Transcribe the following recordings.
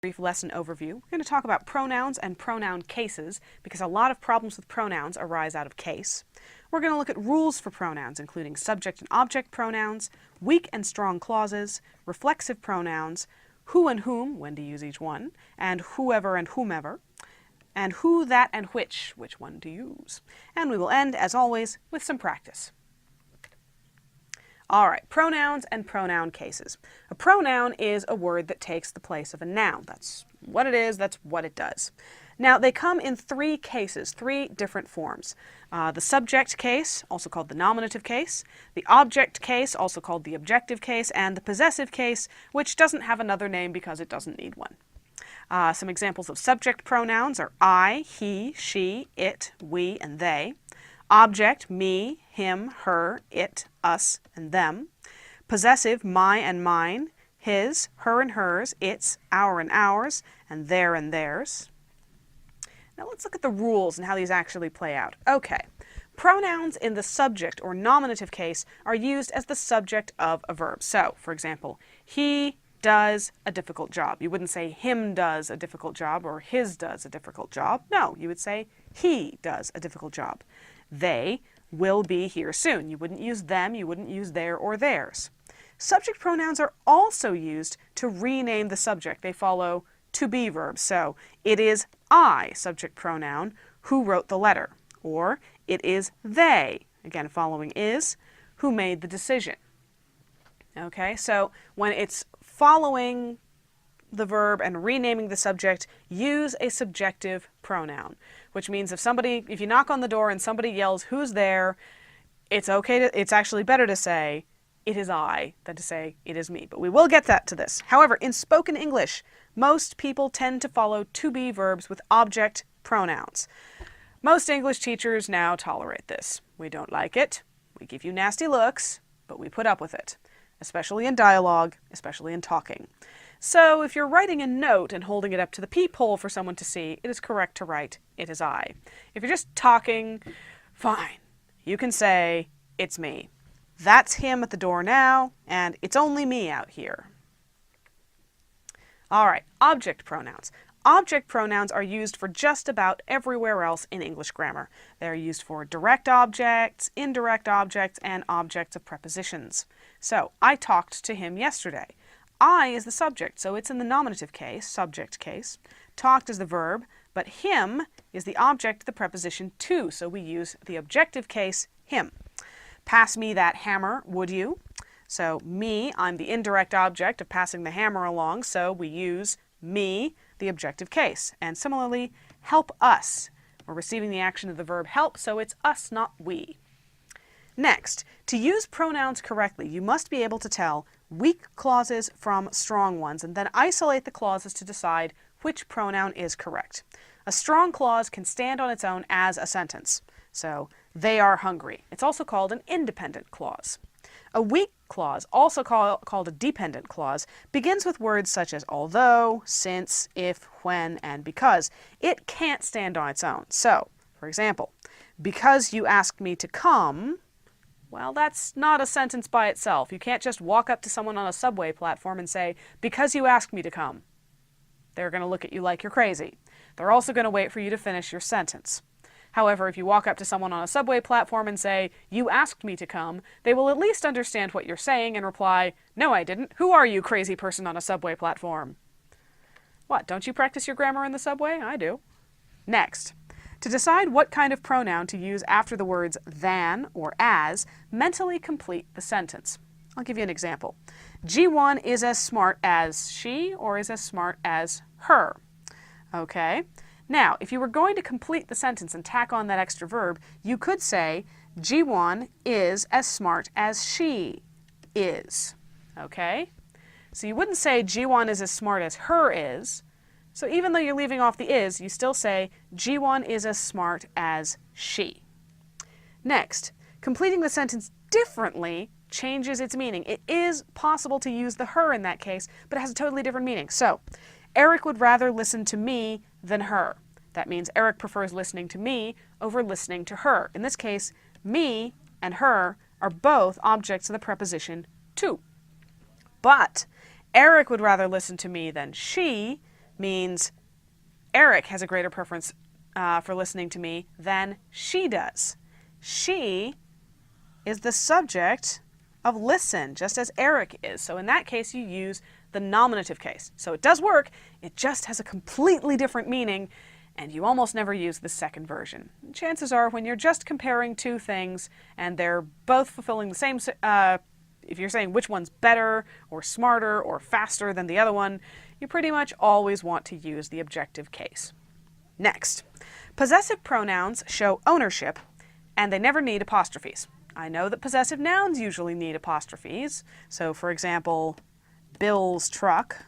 Brief lesson overview. We're going to talk about pronouns and pronoun cases because a lot of problems with pronouns arise out of case. We're going to look at rules for pronouns, including subject and object pronouns, weak and strong clauses, reflexive pronouns, who and whom, when to use each one, and whoever and whomever, and who, that, and which one to use. And we will end, as always, with some practice. All right, pronouns and pronoun cases. A pronoun is a word that takes the place of a noun. That's what it is, that's what it does. Now, they come in three cases, three different forms. The subject case, also called the nominative case, the object case, also called the objective case, and the possessive case, which doesn't have another name because it doesn't need one. Some examples of subject pronouns are I, he, she, it, we, and they. Object, me, him, her, it, us, and them. Possessive, my and mine, his, her and hers, its, our and ours, and their and theirs. Now let's look at the rules and how these actually play out. Okay, pronouns in the subject or nominative case are used as the subject of a verb. So, for example, he does a difficult job. You wouldn't say him does a difficult job or his does a difficult job. No, you would say he does a difficult job. They will be here soon. You wouldn't use them, you wouldn't use their or theirs. Subject pronouns are also used to rename the subject. They follow to-be verbs. So, it is I, subject pronoun, who wrote the letter. Or, it is they, again following is, who made the decision. Okay, so when it's following the verb and renaming the subject, use a subjective pronoun, which means if you knock on the door and somebody yells, "Who's there?" it's actually better to say, "It is I," than to say, "It is me." But we will get to this. However, in spoken English, most people tend to follow to-be verbs with object pronouns. Most English teachers now tolerate this. We don't like it. We give you nasty looks, but we put up with it, especially in dialogue, especially in talking. So if you're writing a note and holding it up to the peephole for someone to see, it is correct to write, "It is I." If you're just talking, fine. You can say, "It's me. That's him at the door now, and it's only me out here." All right, object pronouns. Object pronouns are used for just about everywhere else in English grammar. They're used for direct objects, indirect objects, and objects of prepositions. So, I talked to him yesterday. I is the subject, so it's in the nominative case, subject case. Talked is the verb, but him is the object of the preposition to, so we use the objective case, him. Pass me that hammer, would you? So me, I'm the indirect object of passing the hammer along, so we use me, the objective case. And similarly, help us. We're receiving the action of the verb help, so it's us, not we. Next, to use pronouns correctly, you must be able to tell weak clauses from strong ones and then isolate the clauses to decide which pronoun is correct. A strong clause can stand on its own as a sentence. So, they are hungry. It's also called an independent clause. A weak clause, also called a dependent clause, begins with words such as although, since, if, when, and because. It can't stand on its own. So, for example, because you asked me to come, well, that's not a sentence by itself. You can't just walk up to someone on a subway platform and say, "Because you asked me to come." They're going to look at you like you're crazy. They're also going to wait for you to finish your sentence. However, if you walk up to someone on a subway platform and say, "You asked me to come," they will at least understand what you're saying and reply, "No, I didn't. Who are you, crazy person on a subway platform?" What, don't you practice your grammar in the subway? I do. Next. To decide what kind of pronoun to use after the words than or as, mentally complete the sentence. I'll give you an example. G1 is as smart as she or is as smart as her. Okay. Now, if you were going to complete the sentence and tack on that extra verb, you could say G1 is as smart as she is. Okay? So you wouldn't say G1 is as smart as her is. So even though you're leaving off the is, you still say G1 is as smart as she. Next, completing the sentence differently changes its meaning. It is possible to use the her in that case, but it has a totally different meaning. So, Eric would rather listen to me than her. That means Eric prefers listening to me over listening to her. In this case, me and her are both objects of the preposition to. But Eric would rather listen to me than she means Eric has a greater preference for listening to me than she does. She is the subject of listen, just as Eric is. So in that case, you use the nominative case. So it does work, it just has a completely different meaning, and you almost never use the second version. Chances are when you're just comparing two things and they're both fulfilling the same, if you're saying which one's better or smarter or faster than the other one, you pretty much always want to use the objective case. Next, possessive pronouns show ownership and they never need apostrophes. I know that possessive nouns usually need apostrophes. So for example, Bill's truck,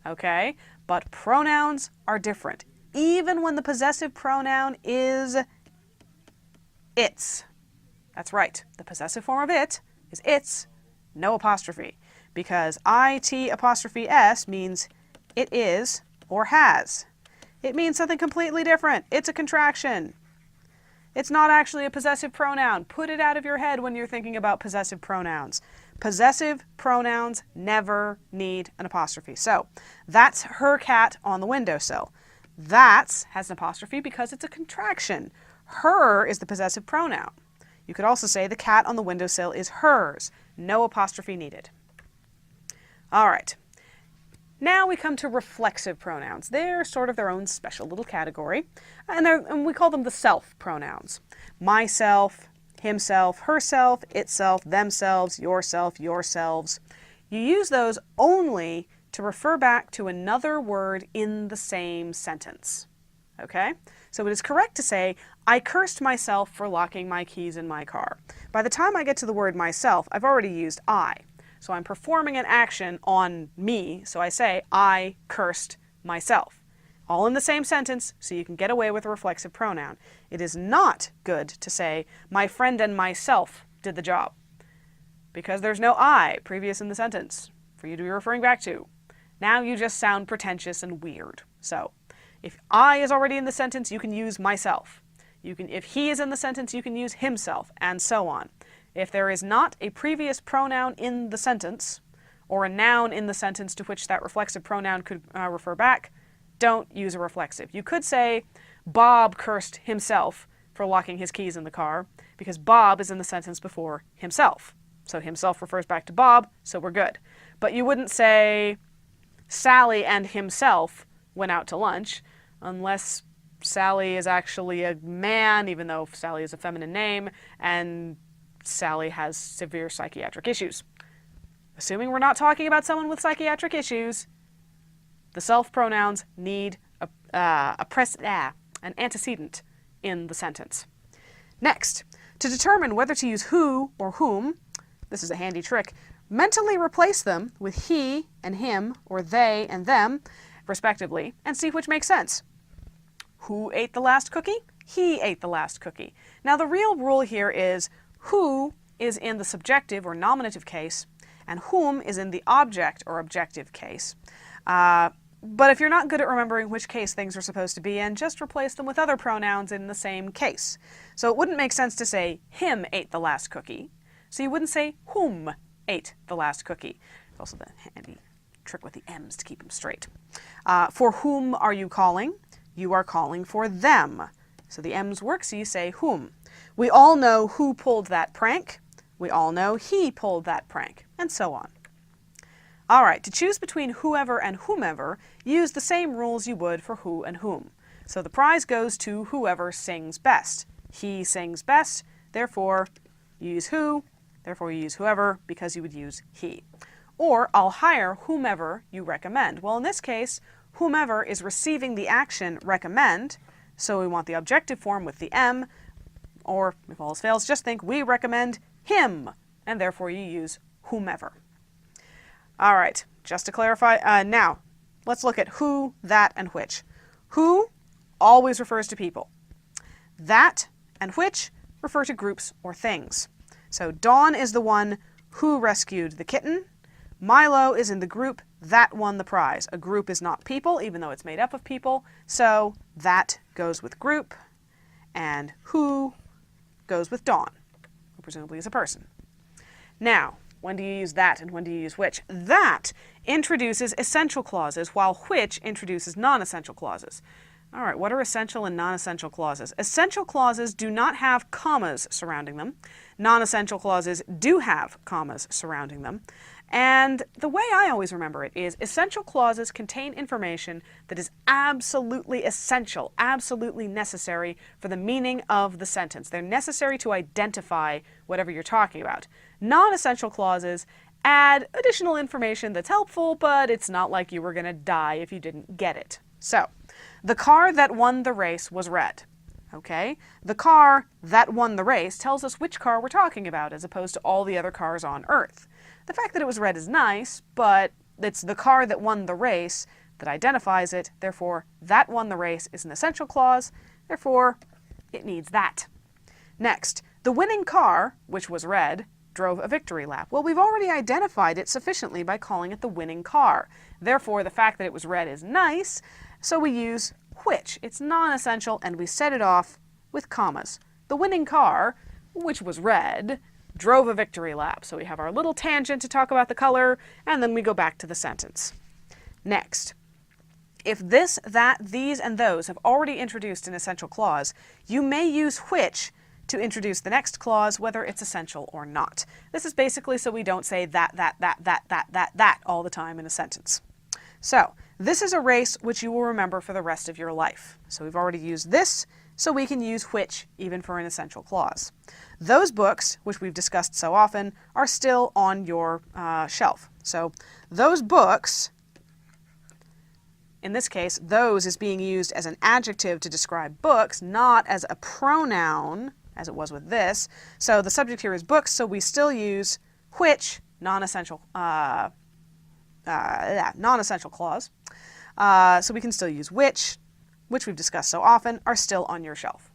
okay? But pronouns are different. Even when the possessive pronoun is its. That's right, the possessive form of it is its, no apostrophe. Because it apostrophe s means it is or has. It means something completely different. It's a contraction. It's not actually a possessive pronoun. Put it out of your head when you're thinking about possessive pronouns. Possessive pronouns never need an apostrophe. So, that's her cat on the windowsill. That has an apostrophe because it's a contraction. Her is the possessive pronoun. You could also say the cat on the windowsill is hers. No apostrophe needed. All right. Now we come to reflexive pronouns. They're sort of their own special little category, and we call them the self pronouns. Myself, himself, herself, itself, themselves, yourself, yourselves. You use those only to refer back to another word in the same sentence. Okay? So it is correct to say, I cursed myself for locking my keys in my car. By the time I get to the word myself, I've already used I. So I'm performing an action on me, so I say, I cursed myself. All in the same sentence, so you can get away with a reflexive pronoun. It is not good to say, my friend and myself did the job, because there's no I previous in the sentence for you to be referring back to. Now you just sound pretentious and weird. So if I is already in the sentence, you can use myself. If he is in the sentence, you can use himself, and so on. If there is not a previous pronoun in the sentence, or a noun in the sentence to which that reflexive pronoun could refer back, don't use a reflexive. You could say, Bob cursed himself for locking his keys in the car, because Bob is in the sentence before himself. So himself refers back to Bob, so we're good. But you wouldn't say, Sally and himself went out to lunch, unless Sally is actually a man, even though Sally is a feminine name, and Sally has severe psychiatric issues. Assuming we're not talking about someone with psychiatric issues, the self pronouns need an antecedent in the sentence. Next, to determine whether to use who or whom, this is a handy trick, mentally replace them with he and him or they and them, respectively, and see which makes sense. Who ate the last cookie? He ate the last cookie. Now the real rule here is who is in the subjective or nominative case, and whom is in the object or objective case. But if you're not good at remembering which case things are supposed to be in, just replace them with other pronouns in the same case. So it wouldn't make sense to say, him ate the last cookie. So you wouldn't say, whom ate the last cookie. It's also the handy trick with the M's to keep them straight. For whom are you calling? You are calling for them. So the M's work, so you say whom. We all know who pulled that prank. We all know he pulled that prank, and so on. All right, to choose between whoever and whomever, use the same rules you would for who and whom. So the prize goes to whoever sings best. He sings best, therefore you use who, therefore you use whoever, because you would use he. Or I'll hire whomever you recommend. Well, in this case, whomever is receiving the action recommend, so we want the objective form with the M, or if all else fails, just think we recommend him, and therefore you use whomever. All right, just to clarify, now let's look at who, that, and which. Who always refers to people. That and which refer to groups or things. So Dawn is the one who rescued the kitten. Milo is in the group that won the prize. A group is not people, even though it's made up of people, so that goes with group, and who goes with Dawn, who presumably is a person. Now, when do you use that and when do you use which? That introduces essential clauses, while which introduces non-essential clauses. All right, what are essential and non-essential clauses? Essential clauses do not have commas surrounding them. Non-essential clauses do have commas surrounding them. And the way I always remember it is essential clauses contain information that is absolutely essential, absolutely necessary for the meaning of the sentence. They're necessary to identify whatever you're talking about. Non-essential clauses add additional information that's helpful, but it's not like you were going to die if you didn't get it. So, the car that won the race was red. Okay? The car that won the race tells us which car we're talking about as opposed to all the other cars on Earth. The fact that it was red is nice, but it's the car that won the race that identifies it. Therefore, that won the race is an essential clause. Therefore, it needs that. Next, the winning car, which was red, drove a victory lap. Well, we've already identified it sufficiently by calling it the winning car. Therefore, the fact that it was red is nice, so we use which. It's non-essential, and we set it off with commas. The winning car, which was red, drove a victory lap. So we have our little tangent to talk about the color, and then we go back to the sentence. Next, if this, that, these, and those have already introduced an essential clause, you may use which to introduce the next clause, whether it's essential or not. This is basically so we don't say that all the time in a sentence. So, this is a race which you will remember for the rest of your life. So we've already used this, so we can use which even for an essential clause. Those books, which we've discussed so often, are still on your shelf. So those books, in this case, those is being used as an adjective to describe books, not as a pronoun, as it was with this. So the subject here is books, so we still use which, non-essential clause. So we can still use which we've discussed so often, are still on your shelf.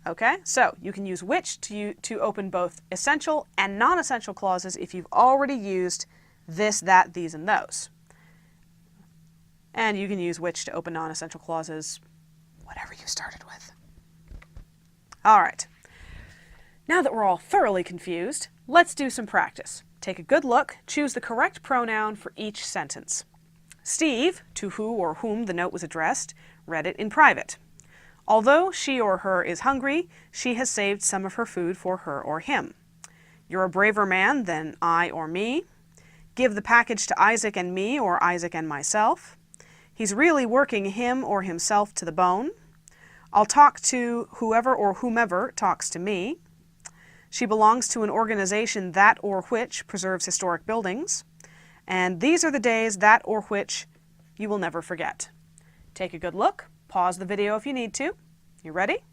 Okay, so you can use which to open both essential and non-essential clauses if you've already used this, that, these, and those. And you can use which to open non-essential clauses, whatever you started with. All right, now that we're all thoroughly confused, let's do some practice. Take a good look, choose the correct pronoun for each sentence. Steve, to who or whom the note was addressed, read it in private. Although she or her is hungry, she has saved some of her food for her or him. You're a braver man than I or me. Give the package to Isaac and me, or Isaac and myself. He's really working him or himself to the bone. I'll talk to whoever or whomever talks to me. She belongs to an organization that or which preserves historic buildings. And these are the days that or which you will never forget. Take a good look. Pause the video if you need to. You ready?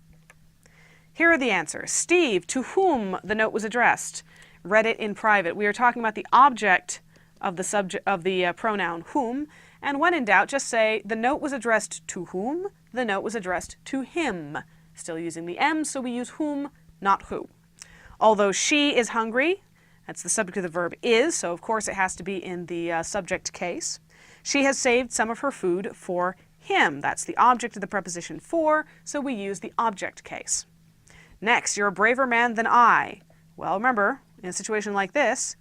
Here are the answers. Steve, to whom the note was addressed, read it in private. We are talking about the object of the subject of the pronoun whom, and when in doubt, just say the note was addressed to whom, the note was addressed to him. Still using the M, so we use whom, not who. Although she is hungry, that's the subject of the verb is, so of course it has to be in the subject case. She has saved some of her food for him. That's the object of the preposition for, so we use the object case. Next, you're a braver man than I. Well, remember, in a situation like this,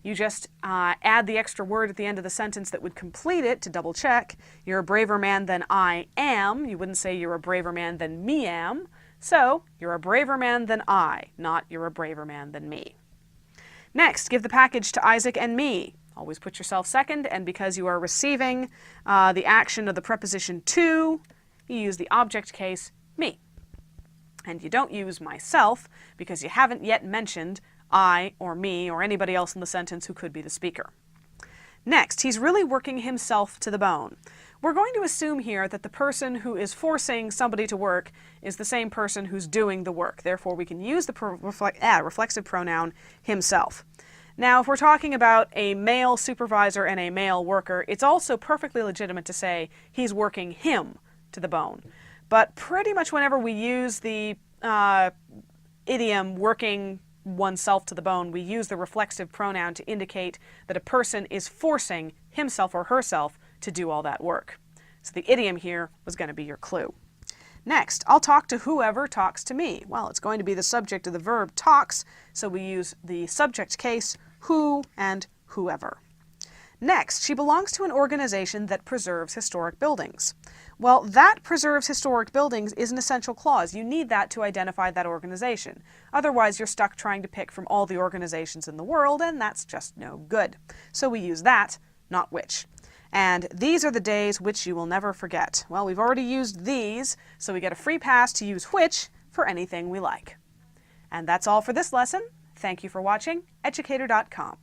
you just add the extra word at the end of the sentence that would complete it to double check. You're a braver man than I am. You wouldn't say you're a braver man than me am. So, you're a braver man than I, not you're a braver man than me. Next, give the package to Isaac and me. Always put yourself second, and because you are receiving the action of the preposition to, you use the object case, me. And you don't use myself because you haven't yet mentioned I or me or anybody else in the sentence who could be the speaker. Next, he's really working himself to the bone. We're going to assume here that the person who is forcing somebody to work is the same person who's doing the work. Therefore, we can use the reflexive pronoun himself. Now, if we're talking about a male supervisor and a male worker, it's also perfectly legitimate to say he's working him to the bone. But pretty much whenever we use the idiom working oneself to the bone, we use the reflexive pronoun to indicate that a person is forcing himself or herself to do all that work. So the idiom here was going to be your clue. Next, I'll talk to whoever talks to me. Well, it's going to be the subject of the verb talks, so we use the subject case, who and whoever. Next, she belongs to an organization that preserves historic buildings. Well, that preserves historic buildings is an essential clause. You need that to identify that organization. Otherwise, you're stuck trying to pick from all the organizations in the world, and that's just no good. So we use that, not which. And these are the days which you will never forget. Well, we've already used these, so we get a free pass to use which for anything we like. And that's all for this lesson. Thank you for watching Educator.com.